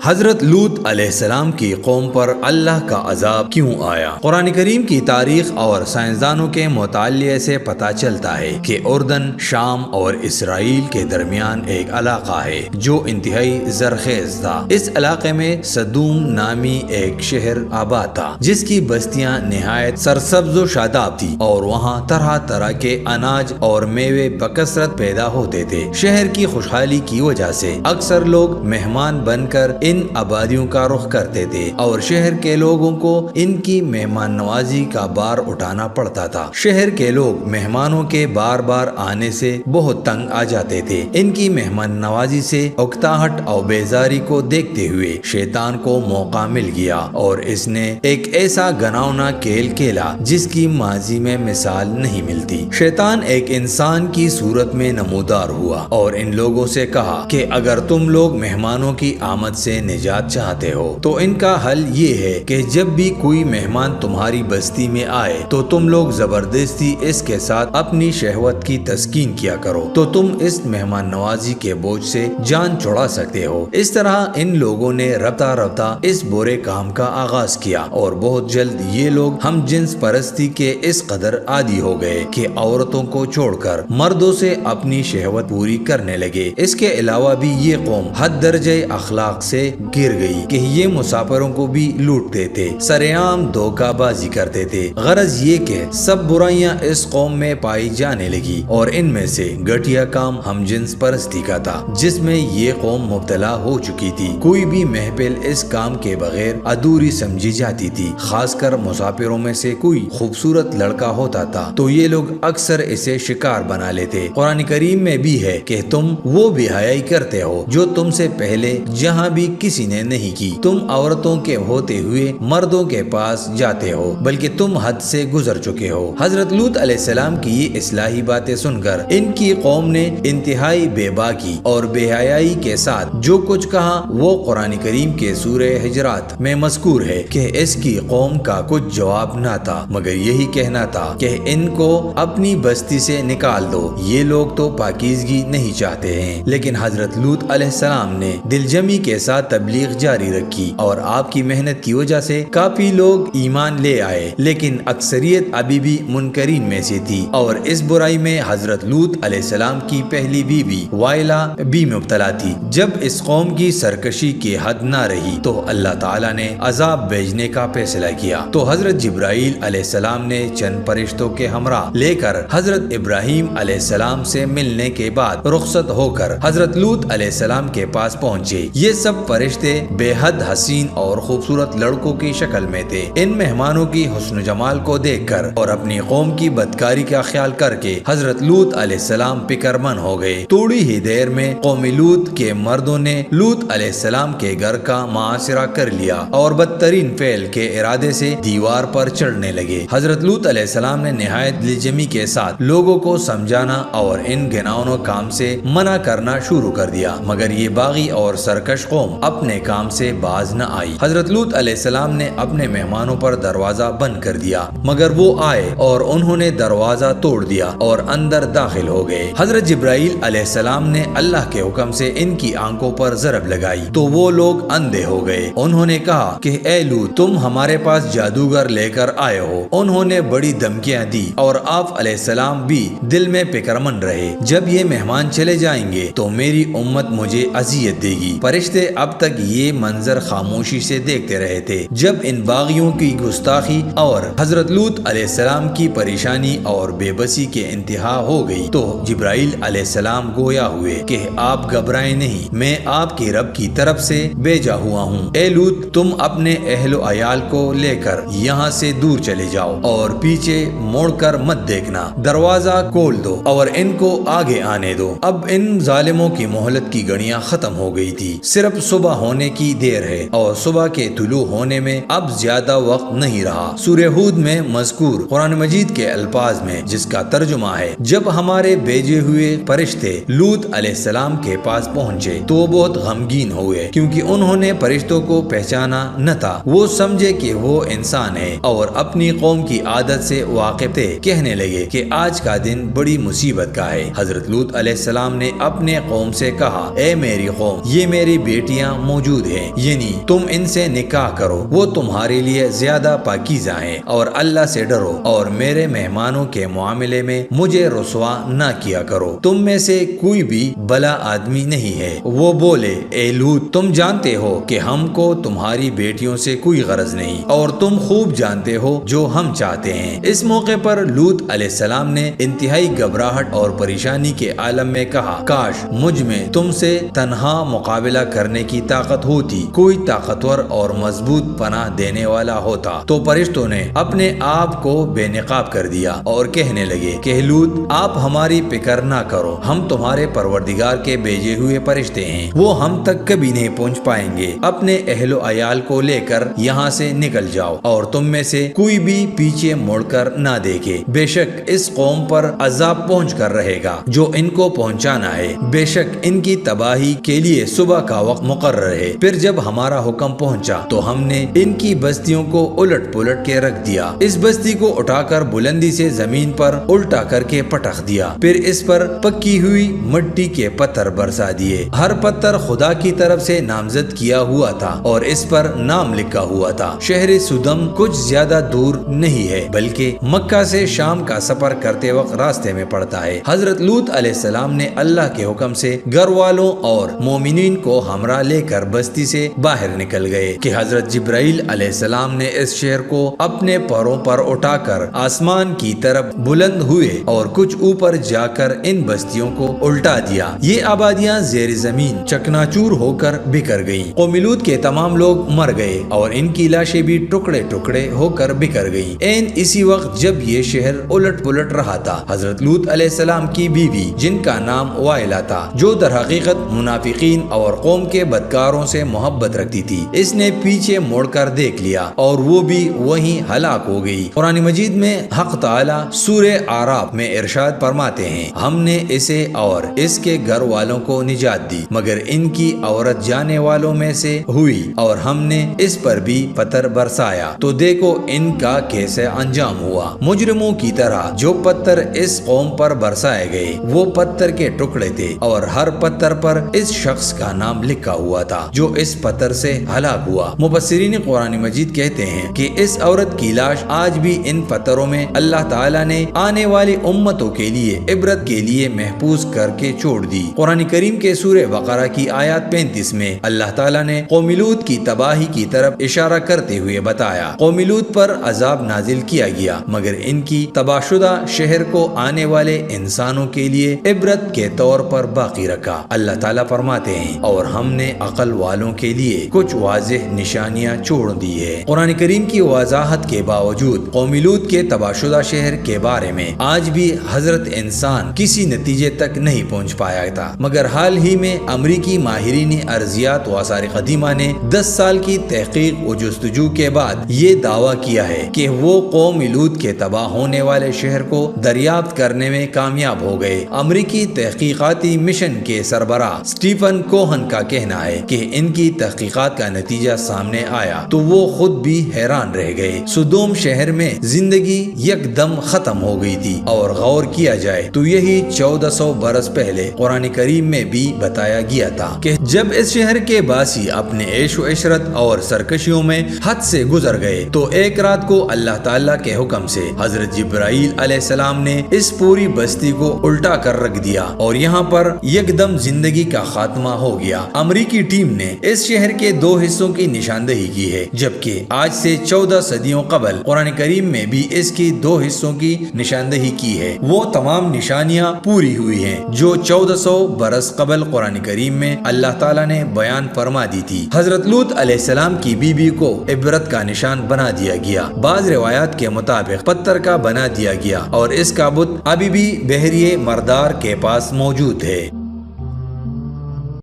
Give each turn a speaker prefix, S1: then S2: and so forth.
S1: حضرت لوط علیہ السلام کی قوم پر اللہ کا عذاب کیوں آیا؟ قرآن کریم کی تاریخ اور سائنسدانوں کے مطالعے سے پتہ چلتا ہے کہ اردن، شام اور اسرائیل کے درمیان ایک علاقہ ہے جو انتہائی زرخیز تھا۔ اس علاقے میں صدوم نامی ایک شہر آباد تھا جس کی بستیاں نہایت سرسبز و شاداب تھی اور وہاں طرح طرح کے اناج اور میوے بکثرت پیدا ہوتے تھے۔ شہر کی خوشحالی کی وجہ سے اکثر لوگ مہمان بن کر ان آبادیوں کا رخ کرتے تھے اور شہر کے لوگوں کو ان کی مہمان نوازی کا بار اٹھانا پڑتا تھا۔ شہر کے لوگ مہمانوں کے بار بار آنے سے بہت تنگ آ جاتے تھے۔ ان کی مہمان نوازی سے اکتاہٹ اور بیزاری کو دیکھتے ہوئے شیطان کو موقع مل گیا اور اس نے ایک ایسا گھناؤنا کھیل کھیلا جس کی ماضی میں مثال نہیں ملتی۔ شیطان ایک انسان کی صورت میں نمودار ہوا اور ان لوگوں سے کہا کہ اگر تم لوگ مہمانوں کی آمد سے نجات چاہتے ہو تو ان کا حل یہ ہے کہ جب بھی کوئی مہمان تمہاری بستی میں آئے تو تم لوگ زبردستی اس کے ساتھ اپنی شہوت کی تسکین کیا کرو تو تم اس مہمان نوازی کے بوجھ سے جان چھڑا سکتے ہو۔ اس طرح ان لوگوں نے رفتہ رفتہ اس برے کام کا آغاز کیا اور بہت جلد یہ لوگ ہم جنس پرستی کے اس قدر عادی ہو گئے کہ عورتوں کو چھوڑ کر مردوں سے اپنی شہوت پوری کرنے لگے۔ اس کے علاوہ بھی یہ قوم حد درجہ اخلاق سے گر گئی کہ یہ مسافروں کو بھی لوٹتے تھے، سرعام دھوکہ بازی کرتے تھے۔ غرض یہ کہ سب برائیاں اس قوم میں پائی جانے لگی اور ان میں سے گھٹیا کام ہم جنس پرستی کا تھا جس میں یہ قوم مبتلا ہو چکی تھی۔ کوئی بھی محفل اس کام کے بغیر ادھوری سمجھی جاتی تھی۔ خاص کر مسافروں میں سے کوئی خوبصورت لڑکا ہوتا تھا تو یہ لوگ اکثر اسے شکار بنا لیتے۔ قرآن کریم میں بھی ہے کہ تم وہ بے حیائی کرتے ہو جو تم سے پہلے جہاں بھی کسی نے نہیں کی۔ تم عورتوں کے ہوتے ہوئے مردوں کے پاس جاتے ہو بلکہ تم حد سے گزر چکے ہو۔ حضرت لوط علیہ السلام کی یہ اصلاحی باتیں سن کر ان کی قوم نے انتہائی بے باکی اور بے حیائی کے ساتھ جو کچھ کہا وہ قرآن کریم کے سورہ حجرات میں مذکور ہے کہ اس کی قوم کا کچھ جواب نہ تھا مگر یہی کہنا تھا کہ ان کو اپنی بستی سے نکال دو، یہ لوگ تو پاکیزگی نہیں چاہتے ہیں۔ لیکن حضرت لوط علیہ السلام نے دل جمی کے ساتھ تبلیغ جاری رکھی اور آپ کی محنت کی وجہ سے کافی لوگ ایمان لے آئے، لیکن اکثریت ابھی بھی منکرین میں سے تھی اور اس برائی میں حضرت لوط علیہ السلام کی پہلی بیوی وائلہ بھی مبتلا تھی۔ جب اس قوم کی سرکشی کی حد نہ رہی تو اللہ تعالیٰ نے عذاب بھیجنے کا فیصلہ کیا تو حضرت جبرائیل علیہ السلام نے چند فرشتوں کے ہمراہ لے کر حضرت ابراہیم علیہ السلام سے ملنے کے بعد رخصت ہو کر حضرت لوط علیہ السلام کے پاس پہنچے۔ یہ سب فرشتے بے حد حسین اور خوبصورت لڑکوں کی شکل میں تھے۔ ان مہمانوں کی حسن و جمال کو دیکھ کر اور اپنی قوم کی بدکاری کا خیال کر کے حضرت لوط علیہ السلام فکرمند ہو گئے۔ تھوڑی ہی دیر میں قوم لوط کے مردوں نے لوط علیہ السلام کے گھر کا محاصرہ کر لیا اور بدترین فعل کے ارادے سے دیوار پر چڑھنے لگے۔ حضرت لوط علیہ السلام نے نہایت دلجمی کے ساتھ لوگوں کو سمجھانا اور ان گھناؤنے کام سے منع کرنا شروع کر دیا مگر یہ باغی اور سرکش قوم اپنے کام سے باز نہ آئی۔ حضرت لوط علیہ السلام نے اپنے مہمانوں پر دروازہ بند کر دیا مگر وہ آئے اور انہوں نے دروازہ توڑ دیا اور اندر داخل ہو گئے۔ حضرت جبرائیل علیہ السلام نے اللہ کے حکم سے ان کی آنکھوں پر ضرب لگائی تو وہ لوگ اندھے ہو گئے۔ انہوں نے کہا کہ اے لوط تم ہمارے پاس جادوگر لے کر آئے ہو۔ انہوں نے بڑی دھمکیاں دی اور آپ علیہ السلام بھی دل میں فکرمند رہے جب یہ مہمان چلے جائیں گے تو میری امت مجھے اذیت دے گی۔ فرشتے اب تک یہ منظر خاموشی سے دیکھتے رہے تھے۔ جب ان باغیوں کی گستاخی اور حضرت لوط علیہ السلام کی پریشانی اور بے بسی کے انتہا ہو گئی تو جبرائیل علیہ السلام گویا ہوئے کہ آپ گھبرائیں نہیں، میں آپ کے رب کی طرف سے بھیجا ہوا ہوں۔ اے لوط تم اپنے اہل و عیال کو لے کر یہاں سے دور چلے جاؤ اور پیچھے موڑ کر مت دیکھنا، دروازہ کھول دو اور ان کو آگے آنے دو۔ اب ان ظالموں کی مہلت کی گھڑیاں ختم ہو گئی تھی، صرف صبح ہونے کی دیر ہے اور صبح کے طلوع ہونے میں اب زیادہ وقت نہیں رہا۔ سورہ ہود میں مذکور قرآن مجید کے الفاظ میں جس کا ترجمہ ہے جب ہمارے بھیجے ہوئے فرشتے لوط علیہ السلام کے پاس پہنچے تو وہ بہت غمگین ہوئے کیونکہ انہوں نے فرشتوں کو پہچانا نہ تھا۔ وہ سمجھے کہ وہ انسان ہے اور اپنی قوم کی عادت سے واقف تھے۔ کہنے لگے کہ آج کا دن بڑی مصیبت کا ہے۔ حضرت لوط علیہ السلام نے اپنے قوم سے کہا اے میری قوم یہ میری بیٹیاں موجود ہیں، یعنی تم ان سے نکاح کرو، وہ تمہارے لیے زیادہ پاکیزہ ہیں، اور اللہ سے ڈرو اور میرے مہمانوں کے معاملے میں مجھے رسوا نہ کیا کرو، تم میں سے کوئی بھی بلا آدمی نہیں ہے۔ وہ بولے اے لوط، تم جانتے ہو کہ ہم کو تمہاری بیٹیوں سے کوئی غرض نہیں، اور تم خوب جانتے ہو جو ہم چاہتے ہیں۔ اس موقع پر لوط علیہ السلام نے انتہائی گھبراہٹ اور پریشانی کے عالم میں کہا، کاش مجھ میں تم سے تنہا مقابلہ کرنے کی طاقت ہوتی، کوئی طاقتور اور مضبوط پناہ دینے والا ہوتا۔ تو فرشتوں نے اپنے آپ کو بے نقاب کر دیا اور کہنے لگے کہ لوط، آپ ہماری فکر نہ کرو، ہم تمہارے پروردگار کے بھیجے ہوئے فرشتے ہیں، وہ ہم تک کبھی نہیں پہنچ پائیں گے، اپنے اہل و عیال کو لے کر یہاں سے نکل جاؤ، اور تم میں سے کوئی بھی پیچھے مڑ کر نہ دیکھے، بے شک اس قوم پر عذاب پہنچ کر رہے گا جو ان کو پہنچانا ہے، بے شک ان کی تباہی کے لیے صبح کا وقت مقرر ہے۔ پھر جب ہمارا حکم پہنچا تو ہم نے ان کی بستیوں کو الٹ پلٹ کے رکھ دیا، اس بستی کو اٹھا کر بلندی سے زمین پر الٹا کر کے پٹخ دیا، پھر اس پر پکی ہوئی مٹی کے پتھر برسا دیے، ہر پتھر خدا کی طرف سے نامزد کیا ہوا تھا اور اس پر نام لکھا ہوا تھا۔ شہر سدم کچھ زیادہ دور نہیں ہے، بلکہ مکہ سے شام کا سفر کرتے وقت راستے میں پڑتا ہے۔ حضرت لوط علیہ السلام نے اللہ کے حکم سے گھر والوں اور مومنین کو ہمراہ لے کر بستی سے باہر نکل گئے کہ حضرت جبرائیل علیہ السلام نے اس شہر کو اپنے پروں پر اٹھا کر آسمان کی طرف بلند ہوئے اور کچھ اوپر جا کر ان بستیوں کو الٹا دیا۔ یہ آبادیاں زیر زمین چکناچور ہو کر بکھر گئیں، قوم لوط کے تمام لوگ مر گئے اور ان کی لاشیں بھی ٹکڑے ٹکڑے ہو کر بکھر گئیں۔ اسی وقت جب یہ شہر الٹ پلٹ رہا تھا، حضرت لوط علیہ السلام کی بیوی جن کا نام وائلہ تھا، جو در حقیقت منافقین اور قوم کے بدکاروں سے محبت رکھتی تھی، اس نے پیچھے مڑ کر دیکھ لیا اور وہ بھی وہیں ہلاک ہو گئی۔ قرآن مجید میں حق تعالی سورہ اعراف میں ارشاد فرماتے ہیں، ہم نے اسے اور اس کے گھر والوں کو نجات دی، مگر ان کی عورت جانے والوں میں سے ہوئی، اور ہم نے اس پر بھی پتھر برسایا، تو دیکھو ان کا کیسے انجام ہوا۔ مجرموں کی طرح جو پتھر اس قوم پر برسائے گئے وہ پتھر کے ٹکڑے تھے، اور ہر پتھر پر اس شخص کا نام لکھا ہوا تھا جو اس پتھر سے ہلاک ہوا۔ مفسرین قرآن مجید کہتے ہیں کہ اس عورت کی لاش آج بھی ان پتھروں میں اللہ تعالیٰ نے آنے والی امتوں کے لیے عبرت کے لیے محفوظ کر کے چھوڑ دی۔ قرآن کریم کے سورہ بقرہ کی آیات 35 میں اللہ تعالیٰ نے قوم لوط کی تباہی کی طرف اشارہ کرتے ہوئے بتایا، قوم لوط پر عذاب نازل کیا گیا، مگر ان کی تباہ شدہ شہر کو آنے والے انسانوں کے لیے عبرت کے طور پر باقی رکھا۔ اللہ تعالیٰ فرماتے ہیں، اور ہم نے عقل والوں کے لیے کچھ واضح نشانیاں چھوڑ دی ہے۔ قرآن کریم کی وضاحت کے باوجود قوم لوط کے تباہ شدہ شہر کے بارے میں آج بھی حضرت انسان کسی نتیجے تک نہیں پہنچ پایا تھا، مگر حال ہی میں امریکی ماہرین ارضیات و آثار قدیمہ نے 10 سال کی تحقیق و جستجو کے بعد یہ دعویٰ کیا ہے کہ وہ قوم لوط کے تباہ ہونے والے شہر کو دریافت کرنے میں کامیاب ہو گئے۔ امریکی تحقیقاتی مشن کے سربراہ سٹیفن کوہن کا کہنا ہے کہ ان کی تحقیقات کا نتیجہ سامنے آیا تو وہ خود بھی حیران رہ گئے۔ سدوم شہر میں زندگی یکدم ختم ہو گئی تھی، اور غور کیا جائے تو یہی 1400 برس پہلے قرآن کریم میں بھی بتایا گیا تھا کہ جب اس شہر کے باسی اپنے عیش و عشرت اور سرکشیوں میں حد سے گزر گئے تو ایک رات کو اللہ تعالیٰ کے حکم سے حضرت جبرائیل علیہ السلام نے اس پوری بستی کو الٹا کر رکھ دیا اور یہاں پر یکدم زندگی کا خاتمہ ہو گیا۔ امریکی ٹیم نے اس شہر کے 2 حصوں کی نشاندہی کی ہے، جبکہ آج سے 14 صدیوں قبل قرآن کریم میں بھی اس کی 2 حصوں کی نشاندہی کی ہے۔ وہ تمام نشانیاں پوری ہوئی ہیں جو 1400 برس قبل قرآن کریم میں اللہ تعالیٰ نے بیان فرما دی تھی۔ حضرت لوط علیہ السلام کی بیوی کو عبرت کا نشان بنا دیا گیا، بعض روایات کے مطابق پتھر کا بنا دیا گیا، اور اس کا بت ابھی بھی بحیرہ مردار کے پاس موجود ہے۔